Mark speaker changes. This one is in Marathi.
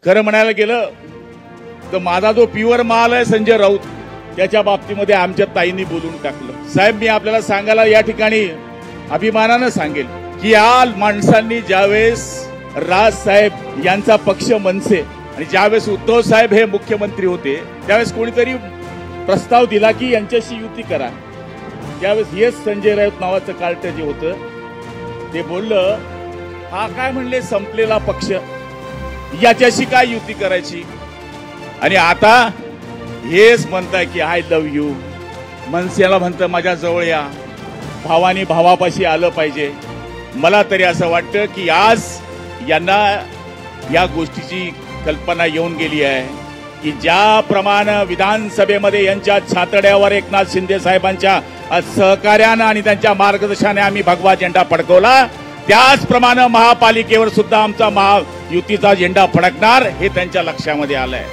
Speaker 1: खरं म्हणायला गेलं तर माझा जो प्युअर माल आहे संजय राऊत, त्याच्या बाबतीमध्ये आमच्या ताईंनी बोलून टाकलं. साहेब, मी आपल्याला सांगायला या ठिकाणी अभिमानानं सांगेल की या माणसांनी ज्यावेळेस राज साहेब यांचा पक्ष मनसे आणि ज्यावेळेस उद्धव साहेब हे मुख्यमंत्री होते त्यावेळेस कोणीतरी प्रस्ताव दिला की यांच्याशी युती करा. त्यावेळेस हेच संजय राऊत नावाचं कार्ट जे होतं ते बोललं, हा काय म्हणले संपलेला पक्ष, याच्याशी काय युती करायची. आणि आता हेच म्हणताय की आय लव्ह यू. मनसेला म्हणतं माझ्या जवळ या, भावानी भावापाशी आलं पाहिजे. मला तरी असं वाटतं की आज यांना या गोष्टीची कल्पना येऊन गेली आहे की ज्याप्रमाणे विधानसभेमध्ये यांच्या छातड्यावर एकनाथ शिंदे साहेबांच्या सहकार्यानं आणि त्यांच्या मार्गदर्शनाने आम्ही भगवा झेंडा फडकवला, त्याचप्रमाणे महापालिकेवर सुद्धा आमचा महायुतीचा झेंडा फडकणार हे त्यांच्या लक्षामध्ये आलंय.